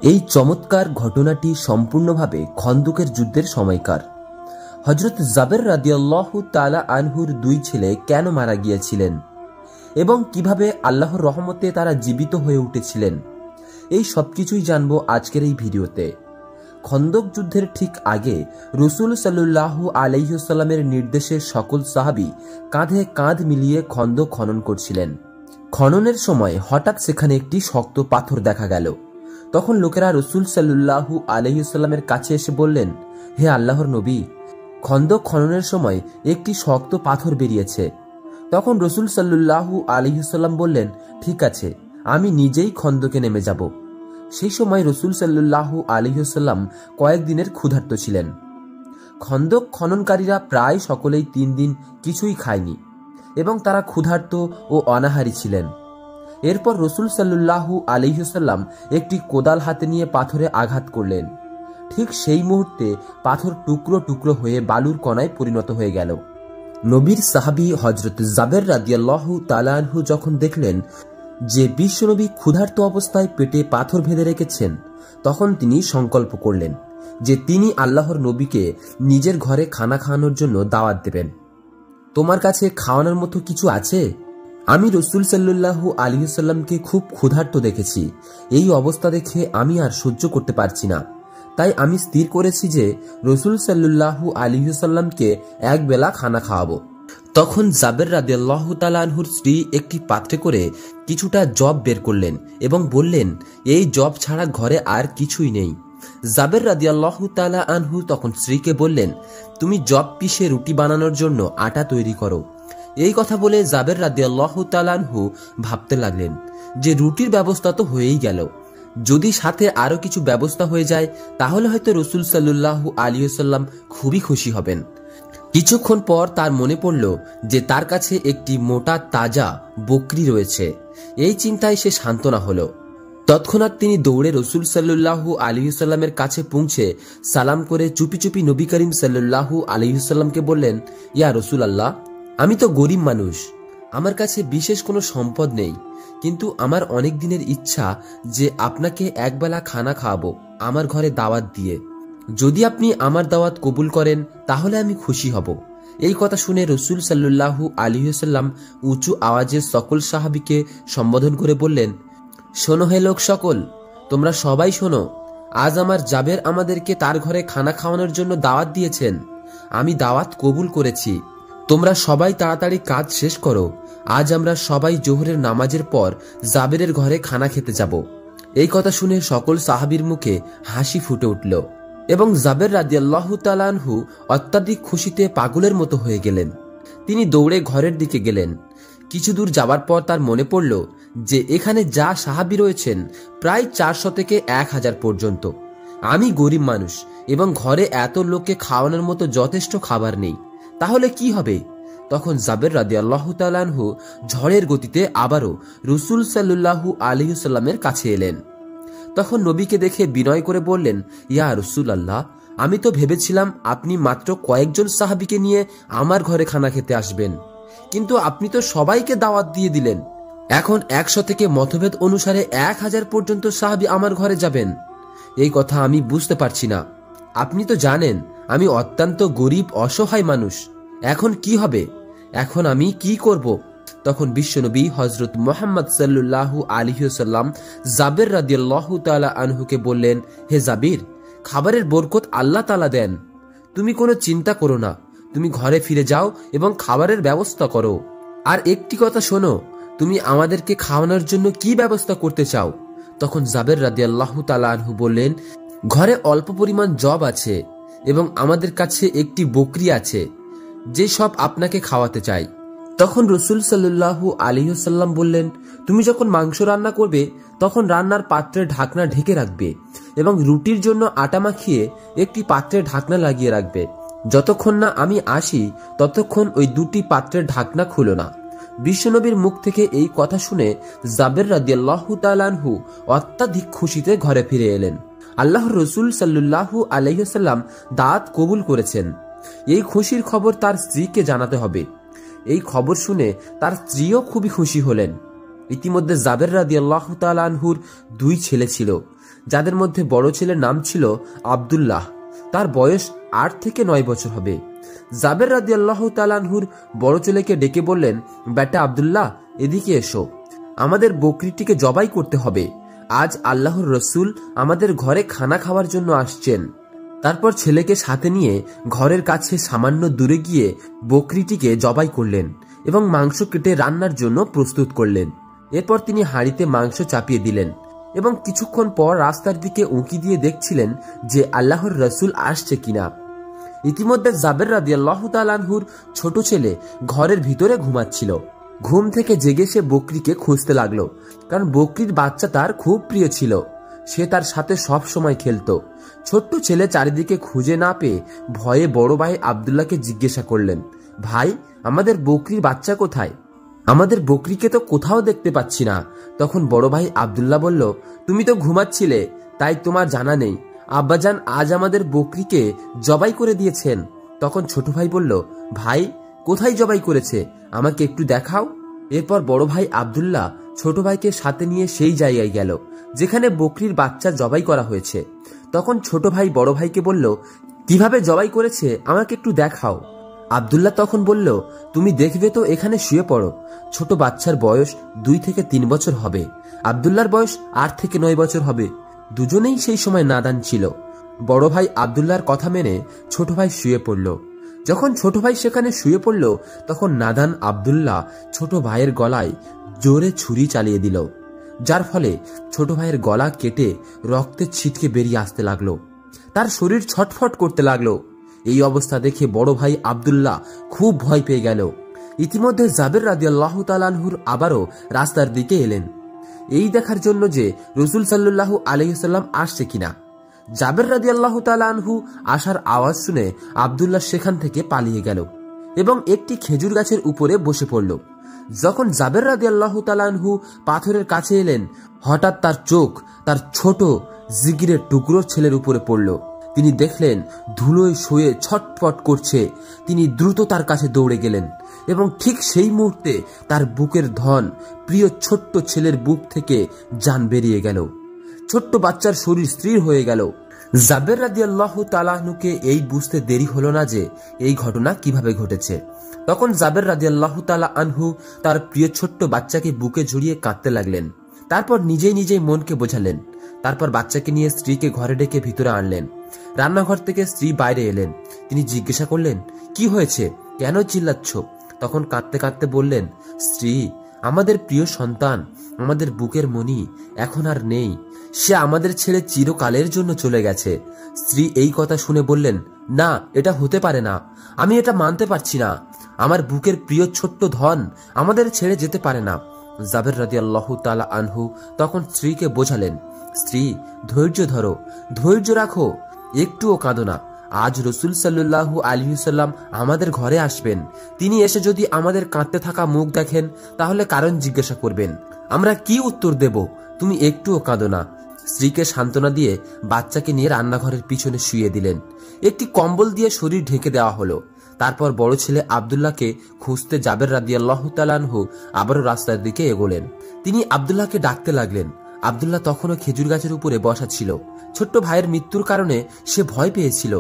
এই চমৎকার ঘটনাটি সম্পূর্ণভাবে খন্দকের যুদ্ধের সময়কার। হযরত জাবের রাদিয়াল্লাহু তাআলা আনহুর দুই ছেলে কেন মারা গিয়েছিলেন এবং কিভাবে আল্লাহর রহমতে তারা জীবিত হয়ে উঠেছিলেন, এই সবকিছুই জানবো আজকের এই ভিডিওতে। খন্দক যুদ্ধের ঠিক আগে রাসূল সাল্লাল্লাহু আলাইহি ওয়াসাল্লামের নির্দেশে সকল সাহাবী কাঁধে কাঁধ মিলিয়ে খন্দক খনন করছিলেন। খননের সময় হঠাৎ সেখানে একটি শক্ত পাথর দেখা গেল। তখন লোকেরা রাসূল সাল্লাল্লাহু আলাইহি ওয়াসাল্লামের কাছে এসে বললেন, হে আল্লাহর নবী, খন্দক খননের সময় একটি শক্ত পাথর বেরিয়েছে। তখন রাসূল সাল্লাল্লাহু আলাইহি ওয়াসাল্লাম বললেন, ঠিক আছে, আমি নিজেই খন্দকে নেমে যাব। সেই সময় রাসূল সাল্লাল্লাহু আলাইহি ওয়াসাল্লাম কয়েকদিনের ক্ষুধার্ত ছিলেন। খন্দক খননকারীরা প্রায় সকলেই 3 দিন কিছুই খায়নি এবং তারা ক্ষুধার্ত ও অনাহারী ছিলেন। এরপর রাসূল সাল্লাল্লাহু আলাইহি ওয়াসাল্লাম একটি কোদাল হাতে নিয়ে পাথরে আঘাত করলেন। ঠিক সেই মুহূর্তে পাথর টুকরো টুকরো হয়ে বালুর কণায় পরিণত হয়ে গেল। নবীর সাহাবী হযরত জাবের রাদিয়াল্লাহু তাআলা আনহু যখন দেখলেন যে বিশ্বনবী ক্ষুধার্ত অবস্থায় পেটে পাথর বেঁধে রেখেছেন, তখন তিনি সংকল্প করলেন যে তিনি আল্লাহর নবীকে নিজের ঘরে খানা খাওয়ানোর জন্য দাওয়াত দেবেন। তোমার কাছে খাওয়ানোর মতো কিছু আছে? আমি রাসূল সাল্লাল্লাহু আলাইহি ওয়াসাল্লামকে খুব ক্ষুধার্ত দেখেছি। এই অবস্থা দেখে আমি আর সহ্য করতে পারছি না। তাই আমি স্থির করেছি যে রাসূল সাল্লাল্লাহু আলাইহি ওয়াসাল্লামকে একবেলা খানা খাওয়াবো। তখন জাবের রাদিয়াল্লাহু তাআলা আনহুর স্ত্রী একটি পাত্রে করে কিছুটা জব বের করলেন এবং বললেন, এই জব ছাড়া ঘরে আর কিছুই নেই। জাবের রাদিয়াল্লাহু তাআলা আনহু তখন স্ত্রীকে বললেন, তুমি জব পিষে রুটি বানানোর জন্য আটা তৈরি করো। এই কথা বলে জাবের রাদিয়াল্লাহু তাআলা আনহু ভাবতে লাগলেন যে রুটির ব্যবস্থা তো হয়েই গেল, যদি সাথে আরো কিছু ব্যবস্থা হয়ে যায় তাহলে হয়তো রাসূল সাল্লাল্লাহু আলাইহি ওয়াসাল্লাম খুবই খুশি হবেন। কিছুক্ষণ পর তার মনে পড়ল যে তার কাছে একটি মোটা তাজা বকরি রয়েছে। এই চিন্তায় সে সান্ত্বনা হলো। তৎক্ষণাৎ তিনি দৌড়ে রাসূল সাল্লাল্লাহু আলাইহি ওয়াসাল্লামের কাছে পৌঁছে সালাম করে চুপি চুপি নবী করিম সাল্লাল্লাহু আলাইহি ওয়াসাল্লামকে বললেন, ইয়া রাসূলুল্লাহ, আমি তো গরিব মানুষ, আমার কাছে বিশেষ কোনো সম্পদ নেই, কিন্তু আমার অনেক দিনের ইচ্ছা যে আপনাকে একবেলা খানা খাওয়াবো আমার ঘরে দাওয়াত দিয়ে। যদি আপনি আমার দাওয়াত কবুল করেন তাহলে আমি খুশি হব। এই কথা শুনে রাসূল সাল্লাল্লাহু আলাইহি ওয়াসাল্লাম উঁচু আওয়াজে সকল সাহাবীকে সম্বোধন করে বললেন, শোনো হে লোক সকল, তোমরা সবাই শোনো। আজ আমার জাবের আমাদেরকে তার ঘরে খানা খাওয়ানোর জন্য দাওয়াত দিয়েছেন। আমি দাওয়াত কবুল করেছি। তোমরা সবাই তাড়াতাড়ি কাজ শেষ করো। আজ আমরা সবাই জোহরের নামাজের পর জাবেরের ঘরে খানা খেতে যাব। এই কথা শুনে সকল সাহাবীর মুখে হাসি ফুটে উঠল এবং জাবের রাদিয়াল্লাহু তাআলা আনহু অত্যাধিক খুশিতে পাগলের মতো হয়ে গেলেন। তিনি দৌড়ে ঘরের দিকে গেলেন। কিছু দূর যাওয়ার পর তার মনে পড়ল যে এখানে যা সাহাবী রয়েছেন প্রায় 400 থেকে 1000 পর্যন্ত। আমি গরিব মানুষ এবং ঘরে এত লোককে খাওয়ানোর মতো যথেষ্ট খাবার নেই, তাহলে কি হবে? তখন জাবের রাদিয়াল্লাহু তাআলা আনহু ঝড়ের গতিতে আবারও রাসূল সাল্লাল্লাহু আলাইহি ওয়াসাল্লামের কাছে এলেন। তখন নবীকে দেখে বিনয় করে বললেন, ইয়া রাসূলুল্লাহ, আমি তো ভেবেছিলাম আপনি মাত্র কয়েকজন সাহাবীকে নিয়ে আমার ঘরে খানা খেতে আসবেন, কিন্তু আপনি তো সবাইকে দাওয়াত দিয়ে দিলেন। এখন 100 থেকে মতভেদ অনুসারে 1000 পর্যন্ত সাহাবী আমার ঘরে যাবেন। এই কথা আমি বুঝতে পারছি না। আপনি তো জানেন আমি অত্যন্ত গরিব অসহায় মানুষ। এখন কি হবে? এখন আমি কি করব? তখন বিশ্বনবী হযরত মুহাম্মদ সাল্লাল্লাহু আলাইহি ওয়াসাল্লাম জাবের রাদিয়াল্লাহু তাআলা আনহুকে বললেন, হে জাবির, খাবারের বরকত আল্লাহ তাআলা দেন। তুমি কোনো চিন্তা করো না, তুমি ঘরে ফিরে যাও এবং খাবারের ব্যবস্থা করো। আর একটি কথা শোনো, তুমি আমাদেরকে খাওয়ানোর জন্য কি ব্যবস্থা করতে চাও? তখন জাবের রাদিয়াল্লাহু তাআলা আনহু বললেন, ঘরে অল্প পরিমাণ জব আছে এবং আমাদের কাছে একটি বকরি আছে, যে সব আপনাকে খাওয়াতে চাই। তখন রাসূল সাল্লাল্লাহু আলাইহি ওয়াসাল্লাম বললেন, তুমি যখন মাংস রান্না করবে তখন রান্নার পাত্রের ঢাকনা ঢেকে রাখবে এবং রুটির জন্য আটা মাখিয়ে একটি পাত্রের ঢাকনা লাগিয়ে রাখবে। যতক্ষণ না আমি আসি ততক্ষণ ওই দুটি পাত্রের ঢাকনা খুলো না। বিশ্বনবীর মুখ থেকে এই কথা শুনে জাবের রাদিয়াল্লাহু তাআলা আনহু অত্যাধিক খুশিতে ঘরে ফিরে এলেন। আল্লাহর রাসূল সাল্লাল্লাহু আলাইহি ওয়াসাল্লাম দাওয়াত কবুল করেছেন। এই খুশির খবর তার স্ত্রীকে জানাতে হবে। এই খবর শুনে তার স্ত্রীও খুবই খুশি হলেন। ইতিমধ্যে জাবের রাদিয়াল্লাহু তাআলা আনহুর 2 ছেলে ছিল। যাদের মধ্যে বড় ছেলের নাম ছিল আব্দুল্লাহ, তার বয়স 8 থেকে 9 বছর হবে। জাবের রাদিয়াল্লাহু তাআলা আনহুর বড় ছেলেকে ডেকে বললেন, বেটা আব্দুল্লাহ, এদিকে এসো, আমাদের বকরিটিকে জবাই করতে হবে। আজ আল্লাহর রসুল আমাদের ঘরে খানা খাওয়ার জন্য আসছেন। তারপর ছেলেকে সাথে নিয়ে ঘরের কাছে সামান্য দূরে গিয়ে বকরিটিকে জবাই করলেন এবং মাংস কেটে রান্নার জন্য প্রস্তুত করলেন। এরপর তিনি হাঁড়িতে মাংস চাপিয়ে দিলেন এবং কিছুক্ষণ পর রাস্তার দিকে উঁকি দিয়ে দেখছিলেন যে আল্লাহর রসুল আসছে কিনা। ইতিমধ্যে জাবের রাদিয়াল্লাহু তাআলা আনহুর ছোট ছেলে ঘরের ভিতরে ঘুমাচ্ছিল। ঘুম থেকে জেগে সে বকরিকে খুঁজতে লাগলো, কারণ বকরির বাচ্চা তার খুব প্রিয় ছিল। সে তার সাথে সব সময় খেলতো। ছোট্ট ছেলে চারিদিকে খুঁজে না পেয়ে ভয়ে বড় ভাই আব্দুল্লাহকে জিজ্ঞাসা করলেন, ভাই, আমাদের বকরির বাচ্চা কোথায়? আমাদের বকরিকে তো কোথাও দেখতে পাচ্ছি না। তখন বড় ভাই আব্দুল্লাহ বলল, তুমি তো ঘুমাচ্ছিলে, তাই তোমার জানা নেই। আব্বাজান আজ আমাদের বকরিকে জবাই করে দিয়েছেন। তখন ছোট ভাই বলল, ভাই, কোথায় জবাই করেছে, আমাকে একটু দেখাও। এরপর বড় ভাই আব্দুল্লাহ ছোট ভাইকে সাথে নিয়ে সেই জায়গায় গেল যেখানে বকরির বাচ্চা জবাই করা হয়েছে। তখন ছোট ভাই বড় ভাইকে বলল, কিভাবে জবাই করেছে আমাকে একটু দেখাও। আব্দুল্লাহ তখন বলল, তুমি দেখবে তো, এখানে শুয়ে পড়ো। ছোট বাচ্চার বয়স 2 থেকে 3 বছর হবে। আব্দুল্লাহর বয়স 8 থেকে 9 বছর হবে। দুজনেই সেই সময় নাদান ছিল। বড় ভাই আব্দুল্লাহর কথা মেনে ছোট ভাই শুয়ে পড়ল। যখন ছোট ভাই সেখানে শুয়ে পড়ল, তখন নাদান আব্দুল্লাহ ছোট ভাইয়ের গলায় জোরে ছুরি চালিয়ে দিল, যার ফলে ছোট ভাইয়ের গলা কেটে রক্তের ছিটকে বেরিয়ে আসতে লাগলো। তার শরীর ছটফট করতে লাগলো। এই অবস্থা দেখে বড় ভাই আব্দুল্লাহ খুব ভয় পেয়ে গেল। ইতিমধ্যে জাবের রাদিয়াল্লাহু তাআলা আনহুর আবারও রাস্তার দিকে এলেন, এই দেখার জন্য যে রাসূল সাল্লাল্লাহু আলাইহি ওয়াসাল্লাম আসছে কিনা। জাবের রাদিয়াল্লাহু তাআলা আনহু আসার আওয়াজ শুনে আব্দুল্লাহ সেখান থেকে পালিয়ে গেল এবং একটি খেজুর গাছের উপরে বসে পড়ল। যখন জাবের রাদিয়াল্লাহু তাআলা আনহু পাথরের কাছে এলেন, হঠাৎ তার চোখ তার ছোট জিগিরের টুকরো ছেলের উপরে পড়ল। তিনি দেখলেন ধুলোয় শুয়ে ছটফট করছে। তিনি দ্রুত তার কাছে দৌড়ে গেলেন এবং ঠিক সেই মুহূর্তে তার বুকের ধন প্রিয় ছোট্ট ছেলের বুক থেকে জান বেরিয়ে গেল। ছোট্ট বাচ্চার শরীর স্থির হয়ে গেল। জাবের রাদিয়াল্লাহু তাআলা আনহুকে এই বুঝতে দেরি হলো না যে এই ঘটনা কিভাবে ঘটেছে। তখন জাবের রাদিয়াল্লাহু তাআলা আনহু তার প্রিয় ছোট্ট বাচ্চাকে বুকে জড়িয়ে কাঁদতে লাগলেন। তারপর নিজেই নিজেই মনকে বোঝালেন। তারপর বাচ্চাকে নিয়ে স্ত্রীকে ঘরে ডেকে ভিতরে আনলেন। রান্নাঘর থেকে স্ত্রী বাইরে এলেন। তিনি জিজ্ঞাসা করলেন, কি হয়েছে, কেন চিল্লাচ্ছ? তখন কাঁদতে কাঁদতে বললেন, স্ত্রী, আমাদের প্রিয় সন্তান, আমাদের বুকের মণি এখন আর নেই। সে আমাদের ছেড়ে চিরকালের জন্য চলে গেছে। স্ত্রী এই কথা শুনে বললেন, না, এটা হতে পারে না, আমি এটা মানতে পারছি না। আমার বুকের প্রিয় ছোট্ট ধন আমাদের ছেড়ে যেতে পারে না। জাবের রাদিয়াল্লাহু তাআলা আনহু তখন স্ত্রীকে বোঝালেন, স্ত্রী, ধৈর্য ধরো, ধৈর্য রাখো, একটুও কাঁদো না। আজ রাসূল সাল্লাল্লাহু আলাইহি ওয়াসাল্লাম আমাদের ঘরে আসবেন। তিনি এসে যদি আমাদের কাঁদতে থাকা মুখ দেখেন, তাহলে কারণ জিজ্ঞাসা করবেন, আমরা কি উত্তর দেব? তুমি একটুও কাঁদো না। স্ত্রীকে সান্ত্বনা দিয়ে বাচ্চাকে নিয়ে রান্নাঘরের পিছনে শুইয়ে দিলেন। একটি কম্বল দিয়ে শরীর ঢেকে দেওয়া হলো। তারপর বড় ছেলে আব্দুল্লাহকে খুঁজতে জাবের রাদিয়াল্লাহু তাআলা আনহু আবারও রাস্তার দিকে এগোলেন। তিনি আব্দুল্লাহকে ডাকতে লাগলেন। আব্দুল্লাহ তখনও খেজুর গাছের উপরে বসা ছিল। ছোট্ট ভাইয়ের মৃত্যুর কারণে সে ভয় পেয়েছিল।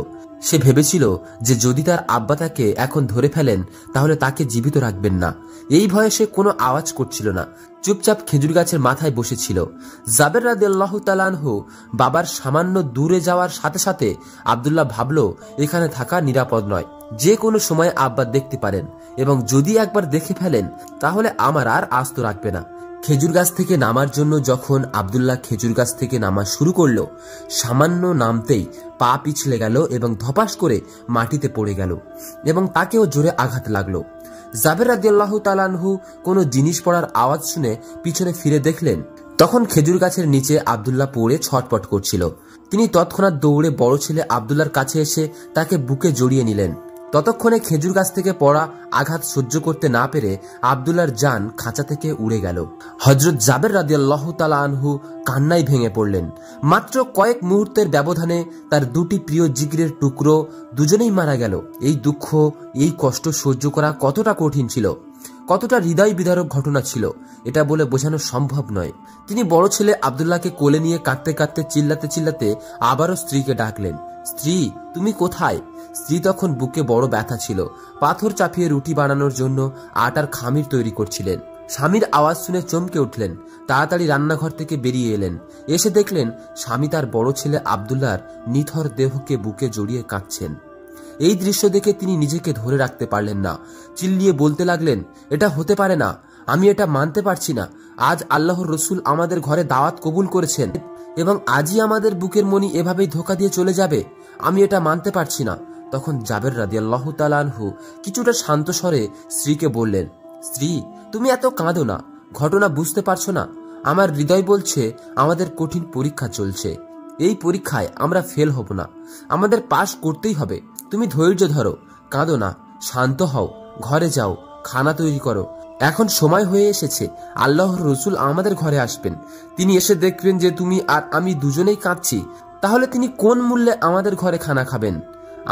সে ভেবেছিল যে যদি তার আব্বা তাকে এখন ধরে ফেলেন, তাহলে তাকে জীবিত রাখবেন না। এই ভয়ে সে কোনো আওয়াজ করছিল না, চুপচাপ খেজুর গাছের মাথায় বসেছিল। জাবের রাদিয়াল্লাহু তাআলা আনহু বাবার সামান্য দূরে যাওয়ার সাথে সাথে আব্দুল্লাহ ভাবল, এখানে থাকা নিরাপদ নয়। যে কোনো সময় আব্বা দেখতে পারেন এবং যদি একবার দেখে ফেলেন, তাহলে আমার আর আস্ত রাখবে না। খেজুর গাছ থেকে নামার জন্য যখন আব্দুল্লাহ খেজুর গাছ থেকে নামা শুরু করলো, সামান্য নামতেই পা পিছলে গেল এবং ধপাস করে মাটিতে পড়ে গেল এবং তাকেও জোরে আঘাত লাগলো। জাবের রাদিয়াল্লাহু তাআলা আনহু কোনো জিনিস পড়ার আওয়াজ শুনে পিছনে ফিরে দেখলেন। তখন খেজুর গাছের নিচে আব্দুল্লাহ পড়ে ছটপট করছিল। তিনি তৎক্ষণাৎ দৌড়ে বড় ছেলে আব্দুল্লাহর কাছে এসে তাকে বুকে জড়িয়ে নিলেন। ততক্ষণে খেজুর গাছ থেকে পড়া আঘাত সহ্য করতে না পেরে আব্দুল্লাহর জান খাঁচা থেকে উড়ে গেল। হযরত জাবের রাদিয়াল্লাহু তাআলা আনহু কান্নায় ভেঙে পড়লেন। মাত্র কয়েক মুহূর্তের ব্যবধানে তার দুটি প্রিয় জিগরের টুকরো দুজনেই মারা গেল। এই দুঃখ, এই কষ্ট সহ্য করা কতটা কঠিন ছিল। কতটা হৃদয় বিদারক ঘটনা ছিল এটা বলে বোঝানো সম্ভব নয়। তিনি বড় ছেলে আব্দুল্লাহকে কোলে নিয়ে কাঁদতে কাঁদতে চিল্লাতে চিল্লাতে আবারও স্ত্রীকে ডাকলেন, স্ত্রী তুমি কোথায়? স্ত্রী তখন বুকে বড় ব্যথা ছিল, পাথর চাপিয়ে রুটি বানানোর জন্য আটার খামির তৈরি করছিলেন। স্বামীর আওয়াজ শুনে চমকে উঠলেন, তাড়াতাড়ি রান্নাঘর থেকে বেরিয়ে এলেন। এসে দেখলেন স্বামী তার বড় ছেলে আব্দুল্লাহর নিথর দেহকে বুকে জড়িয়ে কাঁদছেন। এই দৃশ্য দেখে তিনি নিজেকে ধরে রাখতে পারলেন না, চিল্লিয়ে বলতে লাগলেন, এটা হতে পারে না, আমি এটা মানতে পারছি না। আজ আল্লাহর রসুল আমাদের ঘরে দাওয়াত কবুল করেছেন এবং আজই আমাদের বুকের মনি এভাবেই ধোকা দিয়ে চলে যাবে, আমি এটা মানতে পারছি না। তখন জাবের রাদিয়াল্লাহু তাআলা আনহু কিছুটা শান্ত স্বরে স্ত্রীকে বললেন, স্ত্রী তুমি এত কাঁদো না, ঘটনা বুঝতে পারছো না? আমার হৃদয় বলছে আমাদের কঠিন পরীক্ষা চলছে, এই পরীক্ষায় আমরা ফেল হব না, আমাদের পাশ করতেই হবে। তুমি ধৈর্য ধরো, কাঁদো না, শান্ত হও, ঘরে যাও, খানা তৈরি করো। এখন সময় হয়ে এসেছে, আল্লাহর রসুল আমাদের ঘরে আসবেন, তিনি এসে দেখবেন যে তুমি আর আমি দুজনেই কাঁদছি, তাহলে তিনি কোন মূল্যে আমাদের ঘরে খানা খাবেন?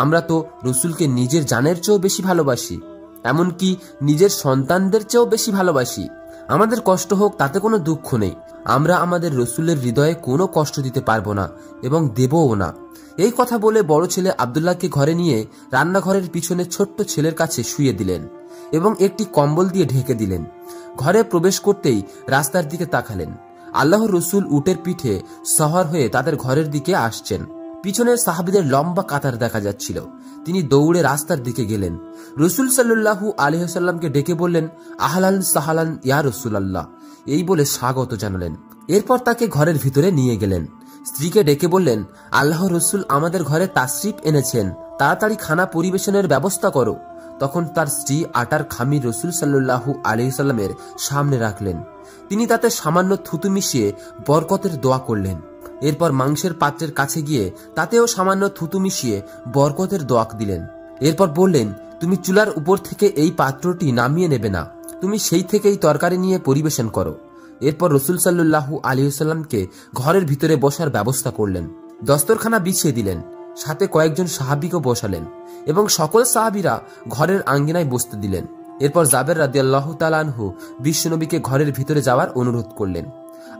আমরা তো রসুলকে নিজের জানের চেয়েও বেশি ভালোবাসি, এমনকি নিজের সন্তানদের চেয়েও বেশি ভালোবাসি। আমাদের কষ্ট হোক তাতে কোনো দুঃখ নেই, আমরা আমাদের রসুলের হৃদয়ে কোনো কষ্ট দিতে পারবো না এবং দেবও না। এই কথা বলে বড় ছেলে আব্দুল্লাহকে ঘরে নিয়ে রান্নাঘরের পিছনে ছোট্ট ছেলের কাছে শুইয়ে দিলেন এবং একটি কম্বল দিয়ে ঢেকে দিলেন। ঘরে প্রবেশ করতেই রাস্তার দিকে তাকালেন। আল্লাহর রসুল উটের পিঠে সওয়ার হয়ে তাদের ঘরের দিকে আসছেন। পিছনের সাহাবীদের লম্বা কাতার দেখা যাচ্ছিল। তিনি দৌড়ে রাস্তার দিকে গেলেন, রসুল সাল্লাল্লাহু আলাইহি ওয়াসাল্লামকে ডেকে বললেন, আহলান সাহালান ইয়া রাসূলুল্লাহ, এই বলে স্বাগত জানালেন। এরপর তাকে ঘরের ভিতরে নিয়ে গেলেন। স্ত্রীকে ডেকে বললেন, আল্লাহ রসুল আমাদের ঘরে তাশরিফ এনেছেন, তাড়াতাড়ি খানা পরিবেশনের ব্যবস্থা করো। তখন তার স্ত্রী আটার খামির রসুল সাল্লাল্লাহু আলাইহি ওয়াসাল্লামের সামনে রাখলেন। তিনি তাতে সামান্য থুতু মিশিয়ে বরকতের দোয়া করলেন। এরপর মাংসের পাত্রের কাছে গিয়ে তাতেও সামান্য থুতু মিশিয়ে বরকতের দোয়া দিলেন। এরপর বললেন, তুমি চুলার উপর থেকে এই পাত্রটি নামিয়ে নেবে না, তুমি সেই থেকেই তরকারি নিয়ে পরিবেশন করো। এরপর রসুল সাল্লাল্লাহু আলাইহি ওয়াসাল্লামকে ঘরের ভিতরে বসার ব্যবস্থা করলেন, দস্তরখানা বিছিয়ে দিলেন, সাথে কয়েকজন সাহাবীকে বসালেন এবং সকল সাহাবীরা ঘরের আঙ্গিনায় বসতে দিলেন। এরপর জাবের রাদিয়াল্লাহু তাআলা আনহু বিশ্বনবীকে ঘরের ভিতরে যাওয়ার অনুরোধ করলেন।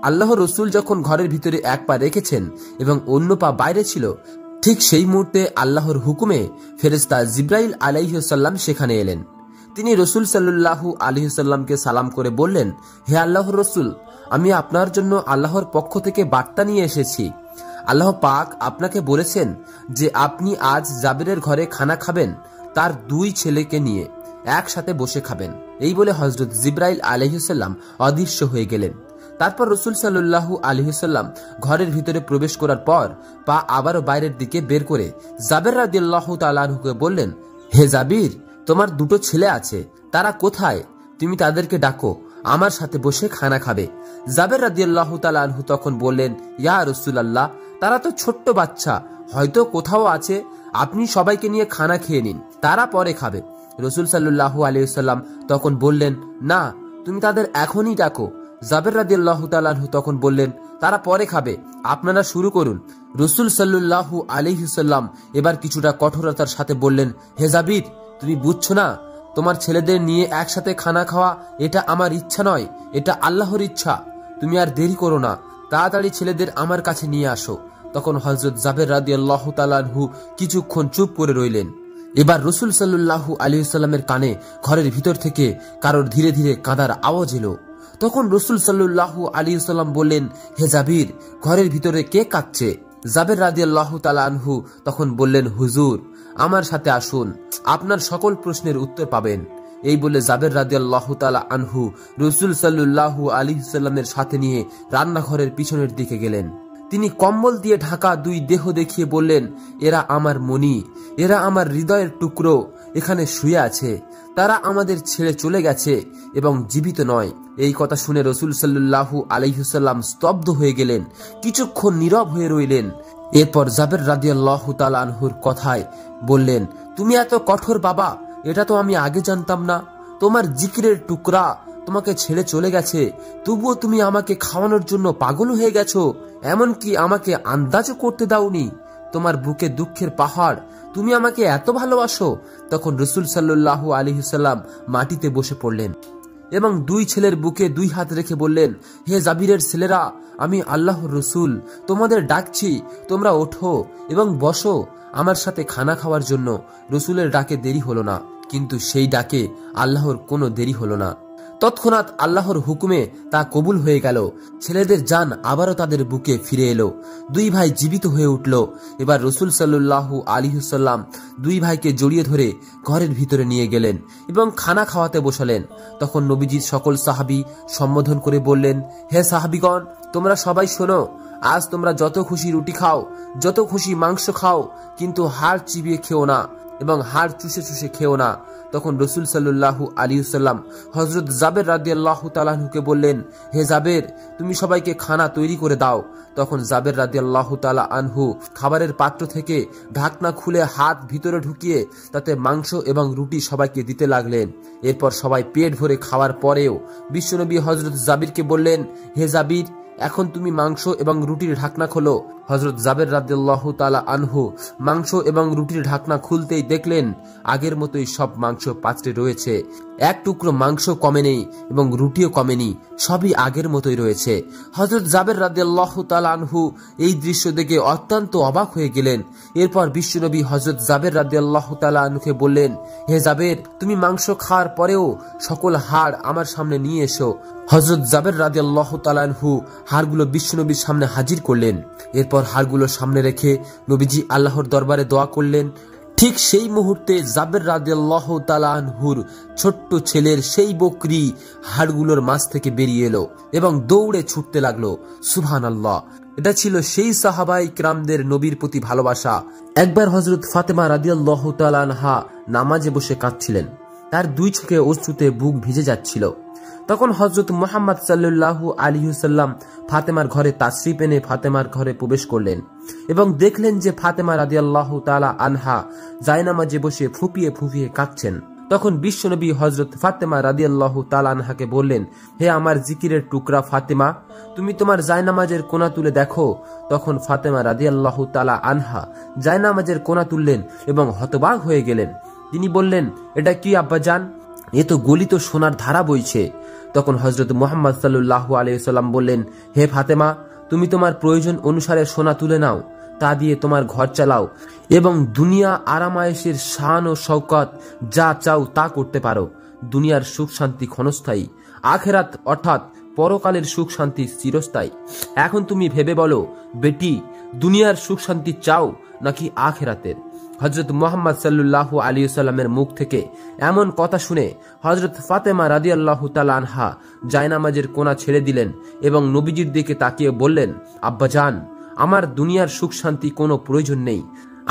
আল্লাহ রসুল যখন ঘরের ভিতরে এক পা রেখেছেন এবং অন্য পা বাইরে ছিল, ঠিক সেই মুহূর্তে আল্লাহর হুকুমে ফেরেশতা জিবরাইল আলাইহিস সালাম সেখানে এলেন। তিনি রসুল সাল্লাল্লাহু আলাইহি সাল্লামকে সালাম করে বললেন, হে আল্লাহর রসুল, আমি আপনার জন্য আল্লাহর পক্ষ থেকে বার্তা নিয়ে এসেছি। আল্লাহ পাক আপনাকে বলেছেন যে আপনি আজ জাবেরের ঘরে খানা খাবেন, তার দুই ছেলেকে নিয়ে একসাথে বসে খাবেন। এই বলে হযরত জিবরাইল আলাইহিস সালাম অদৃশ্য হয়ে গেলেন। তারপর রসুল সাল্লাল্লাহু আলাইহি সাল্লাম ঘরের ভিতরে প্রবেশ করার পর পা আবারও বাইরের দিকে বের করে জাবের রাদিয়াল্লাহু তাআলা আনহুকে বললেন, হে জাবির, তোমার দুটো ছেলে আছে, তারা কোথায়? তুমি তাদেরকে ডাকো, আমার সাথে বসে খানা খাবে। জাবের রাদিয়াল্লাহু তাআলা আনহু তখন বললেন, ইয়া রাসূলুল্লাহ, তারা তো ছোট্ট বাচ্চা, হয়তো কোথাও আছে, আপনি সবাইকে নিয়ে খানা খেয়ে নিন, তারা পরে খাবে। রসুল সাল্লাল্লাহু আলাইহি ওয়াসাল্লাম তখন বললেন, না, তুমি তাদের এখনই ডাকো। জাবের রাদিয়াল্লাহু তাআলা আনহু তখন বললেন, তারা পরে খাবে, আপনারা শুরু করুন। রসুল সাল্লাল্লাহু আলাইহি ওয়াসাল্লাম এবার কিছুটা কঠোরতার সাথে বললেন, হে জাবির, তুমি বুঝছো না, তোমার ছেলেদের নিয়ে একসাথে খানা খাওয়া এটা আমার ইচ্ছা নয়, এটা আল্লাহর ইচ্ছা। তুমি আর দেরি করো না, তাড়াতাড়ি ছেলেদের আমার কাছে নিয়ে আসো। তখন হযরত জাবের রাদিয়াল্লাহু তাআলা আনহু কিছুক্ষণ চুপ করে রইলেন। এবার রসুল সাল্লাল্লাহু আলাইহি ওয়াসাল্লামের কানে ঘরের ভিতর থেকে কারোর ধীরে ধীরে কাঁদার আওয়াজ এলো। তখন রসুল সাল্লাল্লাহু আলাইহি ওয়াসাল্লাম বললেন, হে জাবির, ঘরের ভিতরে কে কাঁদছে? জাবের রাদিয়াল্লাহু তাআলা আনহু তখন বললেন, হুজুর, আমার সাথে আসুন, আপনার সকল প্রশ্নের উত্তর পাবেন। এই বলে জাবের রাদিয়াল্লাহু তাআলা আনহু রসুল সাল্লাল্লাহু আলাইহি ওয়াসাল্লামের সাথে নিয়ে রান্নাঘরের পিছনের দিকে গেলেন। তিনি কম্বল দিয়ে ঢাকা দুই দেহ দেখিয়ে বললেন, এরা আমার মনি, এরা আমার হৃদয়ের টুকরো, এখানে শুয়ে আছে, তারা আমাদের ছেড়ে চলে গেছে এবং জীবিত নয়। এই কথা শুনে রসুল সাল্লাল্লাহু আলাইহি ওয়াসাল্লাম স্তব্ধ হয়ে গেলেন, কিছুক্ষণ নীরব হয়ে রইলেন। এরপর জাবের রাদিয়াল্লাহু তাআলা আনহুর কথায় বললেন, তুমি এত কঠোর বাবা, এটা তো আমি আগে জানতাম না। তোমার জিকিরের টুকরা তোমাকে ছেড়ে চলে গেছে, তবুও তুমি আমাকে খাওয়ানোর জন্য পাগল হয়ে গেছো, এমনকি আমাকে আন্দাজও করতে দাওনি। তোমার বুকে দুঃখের পাহাড়, তুমি আমাকে এত ভালোবাসো। তখন রসুল সাল্লাল্লাহু আলাইহি ওয়াসাল্লাম মাটিতে বসে পড়লেন এবং দুই ছেলের বুকে দুই হাত রেখে বললেন, হে জাবিরের ছেলেরা, আমি আল্লাহর রসুল, তোমাদের ডাকছি, তোমরা ওঠো এবং বসো আমার সাথে খানা খাওয়ার জন্য। রসুলের ডাকে দেরি হলো না, কিন্তু সেই ডাকে আল্লাহর কোনো দেরি হলো না। তৎক্ষণাৎ আল্লাহর হুকুমে তা কবুল হয়ে গেল। ছেলেদের জান আবারও তাদের বুকে ফিরে এলো। দুই ভাই জীবিত হয়ে উঠল। এবার রসুল সাল্লাল্লাহু আলাইহি ওয়াসাল্লাম দুই ভাইকে জড়িয়ে ধরে ঘরের ভিতরে নিয়ে গেলেন এবং খানা খাওয়াতে বসালেন। তখন নবীজির সকল সাহাবী সম্বোধন করে বললেন, হে সাহাবীগণ, তোমরা সবাই শোনো, আজ তোমরা যত খুশি রুটি খাও, যত খুশি মাংস খাও, কিন্তু হাড় চিবিয়ে খেও না এবং হাড় চুষে চুষে খেও না। তখন রসুল সাল্লাল্লাহু আলাইহি ওয়াসাল্লাম হযরত জাবের রাদিয়াল্লাহু তাআলা আনহুকে বললেন, হে জাবের, তুমি সবাইকে খানা তৈরি করে দাও। তখন জাবের রাদিয়াল্লাহু তাআলা আনহু খাবারের পাত্র থেকে ঢাকনা খুলে হাত ভিতরে ঢুকিয়ে তাতে মাংস এবং রুটি সবাইকে দিতে লাগলেন। এরপর সবাই পেট ভরে খাওয়ার পরেও বিশ্বনবী হযরত জাবিরকে বললেন, হে জাবির, এখন তুমি মাংস এবং রুটির ঢাকনা খোলো। হযরত জাবের রাদিয়াল্লাহু তাআলা আনহু মাংস এবং রুটির ঢাকনা খুলতেই দেখলেন আগের মতোই সব মাংস পাত্রে রয়েছে, এক টুকরো মাংস কমে নেই এবং রুটিও কমেনি, সবই আগের মতোই রয়েছে। হযরত জাবের রাদিয়াল্লাহু তাআলা আনহু এই দৃশ্য দেখে অত্যন্ত অবাক হয়ে গেলেন। এরপর বিশ্বনবী হযরত জাবের রাদিয়াল্লাহু তাআলা আনহুকে বললেন, হে জাবের, তুমি মাংস খাওয়ার পরেও সকল হাড় আমার সামনে নিয়ে এসো। হযরত জাবের রাদিয়াল্লাহু তাআলা আনহু হাড়গুলো বিশ্বনবীর সামনে হাজির করলেন। এরপর হাড়গুলো সামনে রেখে নবীজি আল্লাহর দরবারে দোয়া করলেন। ঠিক সেই মুহূর্তে জাবের রাদিয়াল্লাহু তাআলা আনহুর ছোট্ট ছেলের সেই বকরি হাড়গুলোর মাঝ থেকে বেরিয়ে এলো এবং দৌড়ে ছুটতে লাগলো। সুবহানাল্লাহ, এটা ছিল সেই সাহাবায়ে কিরামদের নবীর প্রতি ভালোবাসা। একবার হযরত ফাতেমা রাদিয়াল্লাহু তাআলা আনহা নামাজে বসে কাঁদছিলেন। তার দুই চোখে অশ্রুতে বুক ভিজে যাচ্ছিল। তখন হযরত মুহাম্মদ সাল্লাল্লাহু আলাইহি ওয়াসাল্লাম ফাতেমার ঘরে তাশরিফ এনে ফাতেমার ঘরে প্রবেশ করলেন এবং দেখলেন যে ফাতেমা রাদিয়াল্লাহু তাআলা আনহা জায়নামাজে বসে ফুঁপিয়ে ফুঁপিয়ে কাঁদছেন। তখন বিশ্বনবী হযরত ফাতেমা রাদিয়াল্লাহু তাআলা আনহাকে বললেন, হে আমার জিকিরের টুকরা ফাতেমা, তুমি তোমার জায়নামাজের কোনা তুলে দেখো। তখন ফাতেমা রাদিয়াল্লাহু তাআলা আনহা জায়নামাজের কোনা তুললেন এবং হতবাক হয়ে গেলেন। তিনি বললেন, এটা কি আব্বাজান? এ তো গলিত সোনার ধারা বইছে। তখন হযরত মুহাম্মদ সাল্লাল্লাহু আলাইহি ওয়াসাল্লাম বললেন, হে ফাতেমা, তুমি তোমার প্রয়োজন অনুসারে সোনা তুলে নাও, তা দিয়ে তোমার ঘর চালাও এবং দুনিয়া আরামায়েশের শান ও শওকত যা চাও তা করতে পারো। দুনিয়ার সুখ শান্তি ক্ষণস্থায়ী, আখিরাত অর্থাৎ পরকালের সুখ শান্তি চিরস্থায়ী। এখন তুমি ভেবে বলো বেটি, দুনিয়ার সুখ শান্তি চাও নাকি আখিরাতের? হযরত মুহাম্মদ সাল্লাল্লাহু আলাইহি ওয়াসাল্লামের মুখ থেকে এমন কথা শুনে হযরত ফাতেমা রাদিয়াল্লাহু তাআলা আনহা জায়নামাজের কোনা ছেড়ে দিলেন এবং নবীজির দিকে তাকিয়ে বললেন, আব্বাজান, আমার দুনিয়ার সুখ শান্তি কোনো প্রয়োজন নেই,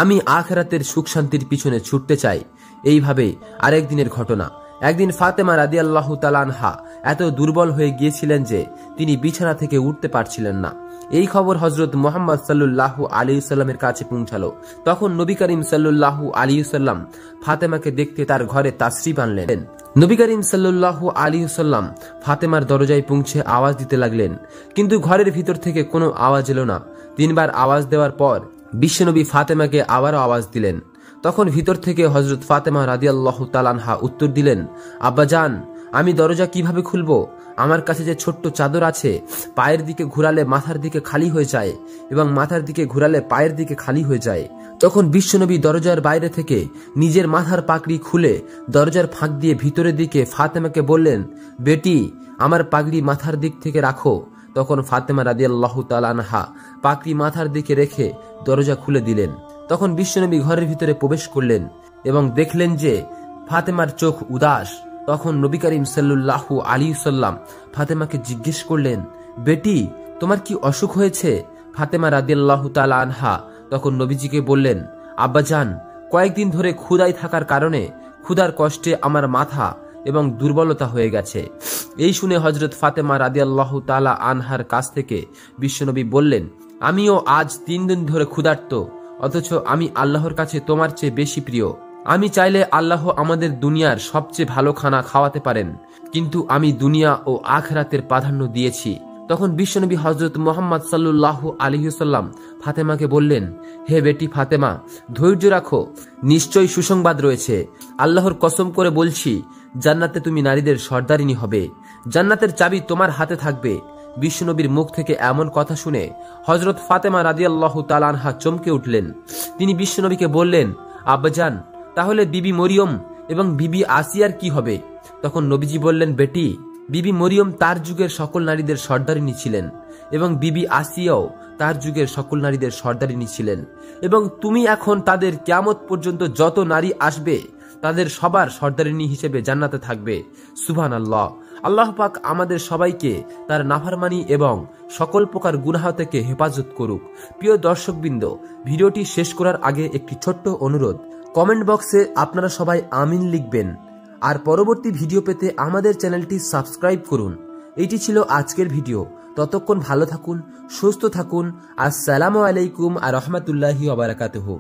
আমি আখিরাতের সুখ শান্তির পিছনে ছুটতে চাই। এইভাবে আরেকদিনের ঘটনা। একদিন ফাতেমা রাদিয়াল্লাহু তাআলা আনহা এত দুর্বল হয়ে গিয়েছিলেন যে তিনি বিছানা থেকে উঠতে পারছিলেন না। এই খবর হযরত মুহাম্মদ সাল্লাল্লাহু আলাইহি ওয়াসাল্লামের কাছে পৌঁছালো। তখন নবী করিম সাল্লাল্লাহু আলাইহি ওয়াসাল্লাম ফাতেমাকে দেখতে তার ঘরে তাশরিফ আনলেন। নবী করিম সাল্লাল্লাহু আলাইহি ওয়াসাল্লাম ফাতেমার দরজায় পৌঁছে আওয়াজ দিতে লাগলেন, কিন্তু ঘরের ভিতর থেকে কোনো আওয়াজ এলো না। তিনবার আওয়াজ দেওয়ার পর বিশ্বনবী ফাতেমাকে আবারও আওয়াজ দিলেন। তখন ভিতর থেকে হযরত ফাতেমা রাদিয়াল্লাহু তাআলা আনহা উত্তর দিলেন, আব্বাজান, আমি দরজা কিভাবে খুলবো? আমার কাছে যে ছোট্ট চাদর আছে, পায়ের দিকে ঘুরালে মাথার দিকে খালি হয়ে যায় এবং মাথার দিকে ঘুরালে পায়ের দিকে খালি হয়ে যায়। তখন বিশ্বনবী দরজার বাইরে থেকে নিজের মাথার পাগড়ি খুলে দরজার ফাঁক দিয়ে ভিতরের দিকে ফাতেমাকে বললেন, বেটি, আমার পাগড়ি মাথার দিক থেকে রাখো। তখন ফাতেমা রাদিয়াল্লাহু তাআলা আনহা পাগড়ি মাথার দিকে রেখে দরজা খুলে দিলেন। তখন বিশ্বনবী ঘরের ভিতরে প্রবেশ করলেন এবং দেখলেন যে ফাতেমার চোখ উদাস। তখন নবী করিম সাল্লাল্লাহু আলাইহি ওয়াসাল্লাম ফাতেমাকে জিজ্ঞেস করলেন, বেটি, তোমার কি অসুখ হয়েছে? ফাতেমা রাদিয়াল্লাহু তাআলা আনহা তখন নবীজিকে বললেন, আব্বাজান, কয়েকদিন ধরে ক্ষুধায় থাকার কারণে ক্ষুধার কষ্টে আমার মাথা এবং দুর্বলতা হয়ে গেছে। এই শুনে হযরত ফাতেমা রাদিয়াল্লাহু তাআলা আনহার কাছ থেকে বিশ্বনবী বললেন, আমিও আজ 3 দিন ধরে ক্ষুধার্ত, অথচ আমি আল্লাহর কাছে তোমার চেয়ে বেশি প্রিয়। আমি চাইলে আল্লাহ আমাদের দুনিয়ার সবচেয়ে ভালো খানা খাওয়াতে পারেন, কিন্তু আমি দুনিয়া ও আখিরাতের প্রাধান্য দিয়েছি। তখন বিশ্বনবী হযরত মুহাম্মদ সাল্লাল্লাহু আলাইহি ওয়াসাল্লাম ফাতেমাকে বললেন, হে বেটি ফাতেমা, ধৈর্য রাখো, নিশ্চয়ই সুসংবাদ রয়েছে। আল্লাহর কসম করে বলছি, জান্নাতে তুমি নারীদের সর্দারিনী হবে, জান্নাতের চাবি তোমার হাতে থাকবে। বিশ্বনবীর মুখ থেকে এমন কথা শুনে হযরত ফাতেমা রাদিয়াল্লাহু তাআলা আনহা চমকে উঠলেন। তিনি বিশ্বনবীকে বললেন, আব্বাজান, তাহলে বিবি মরিয়ম এবং বিবি আসিয়ার কি হবে? তখন নবীজি বললেন, বেটি, বিবি মরিয়ম তার যুগের সকল নারীদের সর্দারিনী ছিলেন এবং বিবি আসিয়াও তার যুগের সকল নারীদের সর্দারিনী ছিলেন, এবং তুমি এখন তাদের কিয়ামত পর্যন্ত যত নারী আসবে তাদের সবার সর্দারিনী হিসেবে জান্নাতে থাকবে। সুবহানাল্লাহ। আল্লাহ পাক আমাদের সবাইকে তার নাফরমানি এবং সকল প্রকার গুনাহ থেকে হেফাজত করুক। প্রিয় দর্শকবৃন্দ, ভিডিওটি শেষ করার আগে একটি ছোট্ট অনুরোধ, কমেন্ট বক্সে আপনারা সবাই আমিন লিখবেন, আর পরবর্তী ভিডিও পেতে আমাদের চ্যানেলটি সাবস্ক্রাইব করুন। এটি ছিল আজকের ভিডিও। ততক্ষণ ভালো থাকুন, সুস্থ থাকুন। আসসালামু আলাইকুম ওয়া রাহমাতুল্লাহি ওয়া বারাকাতুহু।